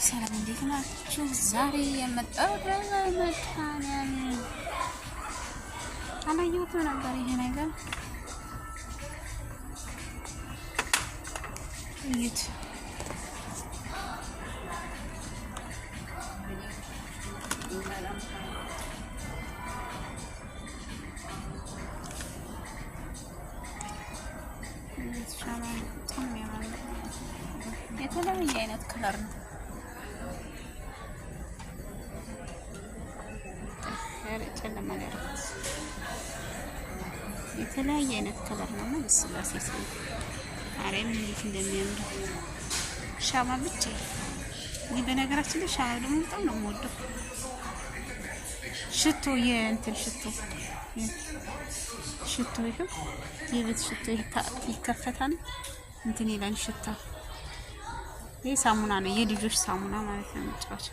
ሰላም እንዴት ናችሁ? ዛሬ የመጣው ለመድኃኒዓለም አላየሁትም ነበር ይሄ ነገር እዩት። የተለያየ አይነት ከለር ነው። የተለያየ አይነት ከለር ነው። በስላሴ ሰው አሬም እንዴት እንደሚያምር ሻማ ብቻ። እኔ በነገራችን ላይ ሻማ ደግሞ በጣም ነው የምወደው። ሽቶ የእንትን ሽቶ ይሄው የቤት ሽቶ ይከፈታል እንትን ይላል ሽታ። ይሄ ሳሙና ነው፣ የልጆች ሳሙና ማለት ነው። መጫወቻ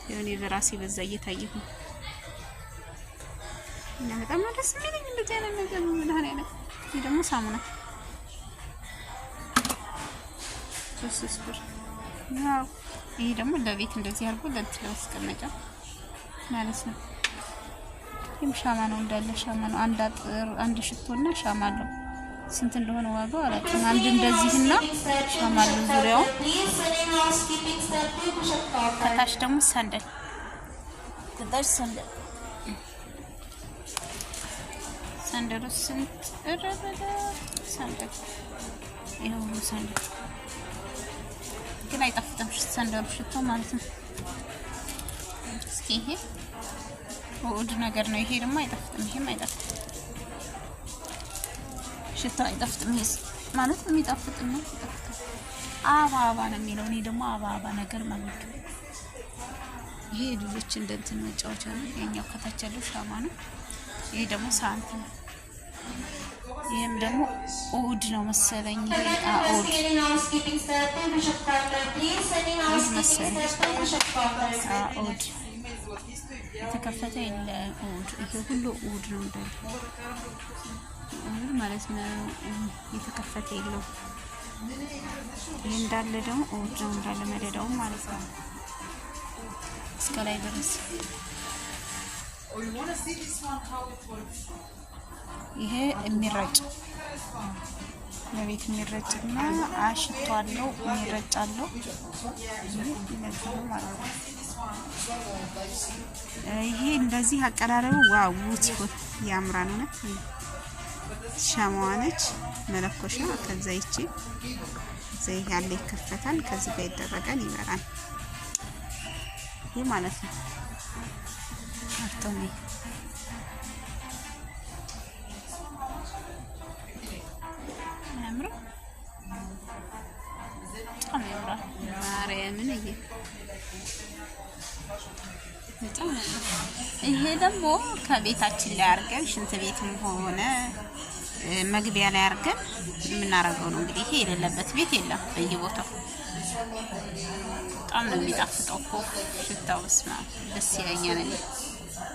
የሆነ በራሴ በዛ እየታየሁ እና በጣም ደስ የሚለኝ እንደዚህ አይነት ነገር ነው። ይሄ ደግሞ ሳሙና ሶስት ብር ነው። ይሄ ደግሞ ለቤት እንደዚህ አድርጎ ለእንትን ማስቀመጫ ማለት ነው። ይሄም ሻማ ነው፣ እንዳለ ሻማ ነው። አንድ አጥር አንድ ሽቶና ሻማ አለው። ስንት እንደሆነ ዋጋው አላውቅም። አንድ እንደዚህና ሻማ አለው ዙሪያው። ከታች ደግሞ ሳንደል ሳንደሉ ስንት እረበለ ሳንደል ይሄው ሳንደል ግን አይጣፍጥም። ሳንደሉ ሽቶ ማለት ነው። እስኪ ይሄ ውድ ነገር ነው። ይሄ ደግሞ አይጣፍጥም። ይሄም አይጣፍጥም። ሽታ አይጣፍጥም። ይሄስ ማለት የሚጣፍጥ ነው። አባባ ነው የሚለው። እኔ ደግሞ አባባ ነገር ማለት ነው። ይሄ ልጆች እንደንትን መጫወቻ ነው። የኛው ከታች ያለው ሻማ ነው። ይሄ ደግሞ ሳንት ነው። ይሄም ደግሞ ኡድ ነው መሰለኝ። ይሄ ኡድ መሰለኝ። ኡድ የተከፈተ የለ ኡድ። ይሄ ሁሉ ኡድ ነው እንዳለ ማለት ነው። የተከፈተ የለው። ይሄ እንዳለ ደግሞ ኡድ ነው እንዳለ መደዳው ማለት ነው እስከ ላይ ድረስ። ይሄ የሚረጭ ለቤት የሚረጭና አሽቶ አለው የሚረጭ አለው። ይሄ እንደዚህ አቀራረቡ ዋው ሲሆን ያምራል ነው። ሻማዋ ነች መለኮሻ። ከዛ ይቺ ዘይ ያለ ይከፈታል። ከዚህ ጋር ይደረጋል፣ ይበራል። ይሄ ማለት ነው አርቶኒ ያምራል። በጣም ያምራል። ማርያምን ይሄ ደግሞ ከቤታችን ላይ አርገን ሽንት ቤትም ሆነ መግቢያ ላይ አርገን የምናረገው ነው። እንግዲህ ይሄ የሌለበት ቤት የለም በየቦታው። በጣም ነው የሚጣፍጠው እኮ ሽታው። በስመ አብ ደስ ይለኛል።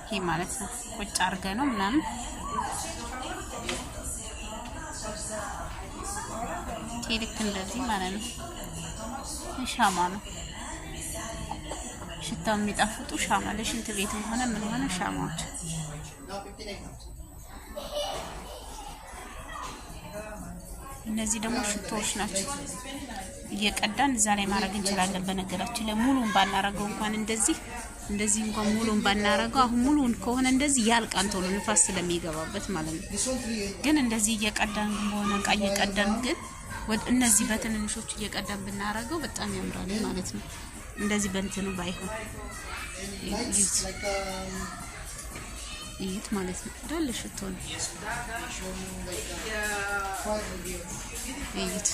ይሄ ማለት ነው ቁጭ አርገ ነው ምናምን ልክ እንደዚህ ማለት ነው። ሻማ ነው ሽታው የሚጣፍጡ ሻማ ለሽንት ቤትም ሆነ ምን ሆነ ሻማዎች። እነዚህ ደግሞ ሽቶዎች ናቸው። እየቀዳን እዛ ላይ ማድረግ እንችላለን። በነገራችን ላይ ሙሉን ባናረገው እንኳን እንደዚህ እንኳን ሙሉን ባናረገው፣ አሁን ሙሉን ከሆነ እንደዚህ ያልቃል ቶሎ ንፋስ ስለሚገባበት ማለት ነው። ግን እንደዚህ እየቀዳን በሆነ እቃ እየቀዳን ግን እነዚህ በትንንሾቹ እየቀዳን ብናረገው በጣም ያምራል ማለት ነው። እንደዚህ በእንትኑ ባይሆን ይሄት ማለት ነው። ዳለ ሽቶ ነው። ይሄት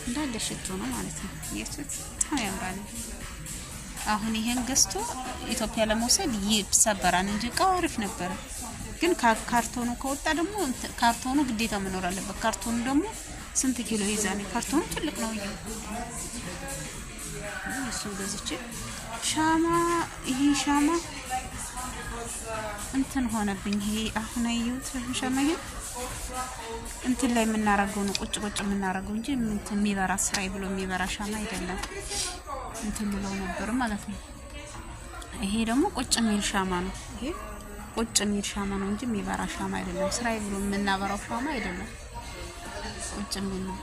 እንዳለ ሽቶ ነው ማለት ነው። ይሄት በጣም ያምራል። አሁን ይሄን ገዝቶ ኢትዮጵያ ለመውሰድ ይሰበራል እንጂ እቃው አሪፍ ነበር። ግን ካርቶኑ ከወጣ ደግሞ ካርቶኑ ግዴታ መኖር አለበት። ካርቶኑ ደግሞ ስንት ኪሎ ይዛኔ? ካርቶኑ ትልቅ ነው። እሱ ገዝቼ ሻማ ይሄ ሻማ እንትን ሆነብኝ። ይሄ አሁን አየሁት ሻማ ይሄ እንትን ላይ የምናረገው ነው ቁጭ የምናረገው እንጂ እንትን የሚበራ ስራይ ብሎ የሚበራ ሻማ አይደለም። እንትን ብለው ነበር ማለት ነው። ይሄ ደግሞ ቁጭ የሚል ሻማ ነው። ይሄ ቁጭ የሚል ሻማ ነው እንጂ የሚበራ ሻማ አይደለም። ስራይ ብሎ የምናበራው ሻማ አይደለም። ቁጭ የሚል ነው።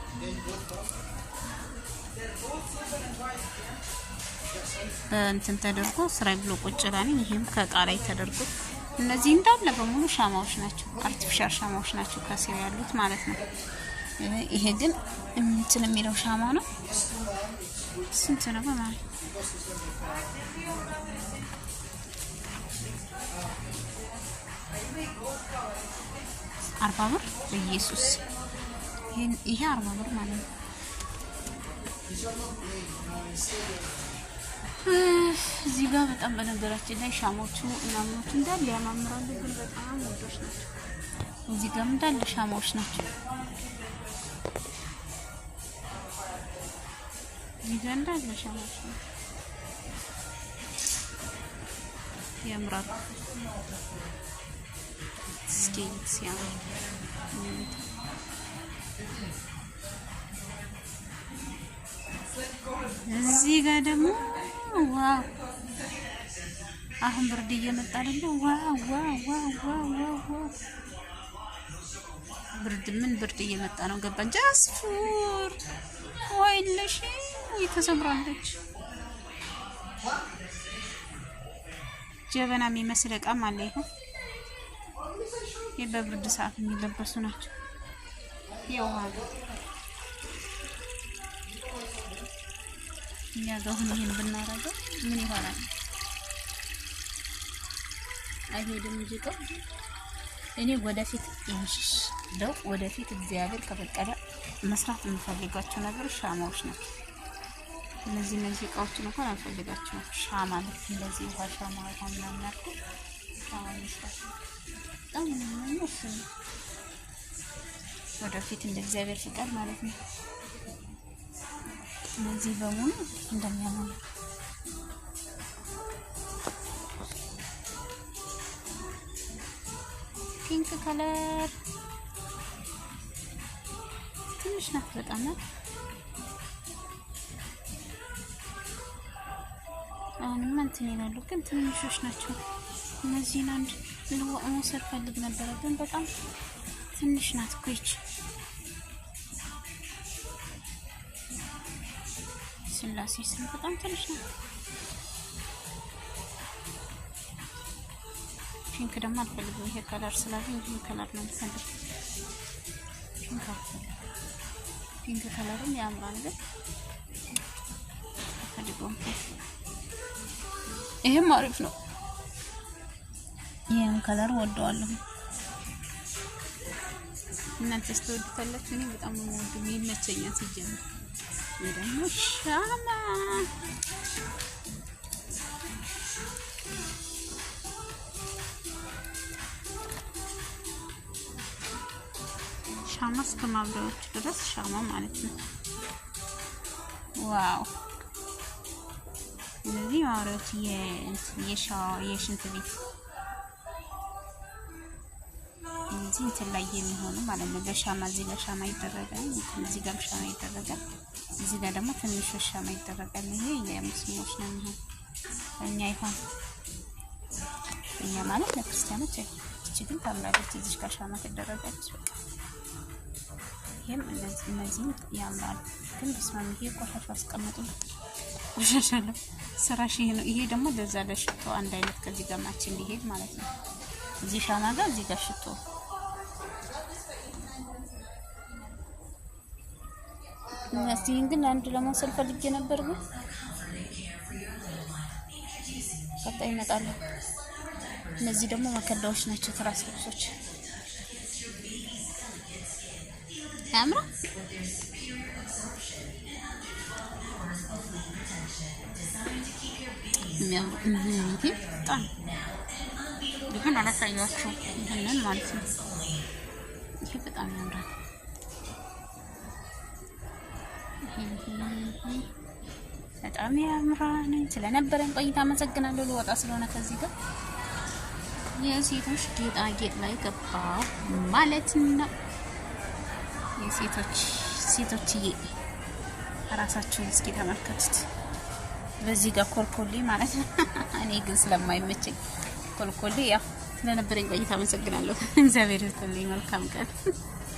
በእንትን ተደርጎ ስራይ ብሎ ቁጭ ላኔ። ይሄም ከእቃ ላይ ተደርጎ እነዚህ እንዳለ በሙሉ ሻማዎች ናቸው። አርቲፊሻል ሻማዎች ናቸው ከሲው ያሉት ማለት ነው። ይሄ ግን እንትን የሚለው ሻማ ነው። ስንት ነው በማለት 40 ብር በኢየሱስ ይሄ 40 ብር ማለት ነው። እዚህ ጋር በጣም በነገራችን ላይ ሻሞቹ እናምኖቹ እንዳለ ያማምራሉ፣ ግን በጣም ውዶች ናቸው። እዚህ ጋር እንዳለ ሻማዎች ናቸው። እዚህ ጋር እንዳለ ሻማዎች ናቸው። ያምራሉ። እስኪ ሲያምር እዚህ ጋር ደግሞ ዋው! አሁን ብርድ እየመጣ አይደል? ዋው ዋው ዋው ዋው ዋው! ብርድ እየመጣ ነው። ገባን ጃስፉር ወይልሽ ተሰብራለች። ጀበና የሚመስል እቃ ማለት ነው። ይሄ በብርድ ሰዓት የሚለበሱ ናቸው። የውሃ ያጋሁን ይሄን ብናረገው ምን ይሆናል? አይሄድም እንጂ እኮ እኔ ወደፊት እግዚአብሔር ከፈቀደ መስራት የምፈልጋቸው ነገሮች ሻማዎች ናቸው። እነዚህ እቃዎችን እንኳን አልፈልጋቸውም። ሻማ ልክ እንደዚህ ውሃ ሻማ ምናምን አልኩ ሻማ መስራት በጣም ነው ወደፊት እንደ እግዚአብሔር ፍቃድ ማለት ነው። እነዚህ በሙሉ እንደሚያምሩ ፒንክ ከለር ትንሽ ናት በጣም ነው። አሁንም እንትን ይላሉ ግን ትንሾች ናቸው። እነዚህን አንድ መውሰድ ፈልግ ነበረ ግን በጣም ትንሽ ናት እኮ ይቺ ስላሴ ስም በጣም ትንሽ ናት። ፒንክ ደግሞ አልፈልግም። ይሄ ከለር ስላለኝ ይሄ ከለር ነው የምፈልገው። ፒንክ ከለርም ያምራል ግን አልፈልገውም። ይሄም አሪፍ ነው። ይሄም ከለር ወደዋለሁ። እናንተስ ትወዱታላችሁ? እኔ በጣም ነው የምወደው። ይመቸኛል ሲጀምር። ይሄ ደግሞ ሻማ እስከ ማብሪያዎቹ ድረስ ሻማ ማለት ነው። ዋው! እነዚህ ማብሪያዎች የሽንት ቤት እዚህ እንትን ላይ የሚሆኑ ማለት ነው። በሻማ እዚህ ጋር ሻማ ይደረጋል፣ እዚህ ጋር ሻማ ይደረጋል፣ እዚህ ጋር ደግሞ ትንሽ ሻማ ይደረጋል። ይሄ የሙስሊሞች ነው የሚሆን እኛ ይሆን እኛ ማለት ለክርስቲያኖች እቺ ግን ታምራለች። እዚህ ጋር ሻማ ትደረጋለች። ይሄም እነዚህ ያምራሉ ግን በስማም ይሄ ቆሻሻ አስቀምጡ። ቆሻሻ ነው ስራሽ ይሄ ነው። ይሄ ደግሞ ለዛ ለሽቶ አንድ አይነት ከዚህ ጋር ማች እንዲሄድ ማለት ነው። እዚህ ሻማ ጋር እዚህ ጋር ሽቶ እነዚህን ግን አንድ ለመውሰድ ፈልጌ ነበር ግን ቀጣይ ይመጣሉ። እነዚህ ደግሞ መከዳዎች ናቸው። ትራስ ልብሶች ያምራ በጣም ይሄን አላሳያችሁም። ይሄንን ማለት ነው። ይሄ በጣም ያምራል። በጣም ያምራል። ስለነበረን ቆይታ አመሰግናለሁ። ልወጣ ስለሆነ ከዚህ ጋር የሴቶች ጌጣጌጥ ላይ ገባው ማለት ነው። የሴቶችዬ ራሳችሁን እስኪ ተመልከቱት። በዚህ ጋር ኮልኮሌ ማለት ነው። እኔ ግን ስለማይመቸኝ ኮልኮሌ ያው ለነበረኝ ቆይታ አመሰግናለሁ። እግዚአብሔር ይስጥልኝ። መልካም ቀን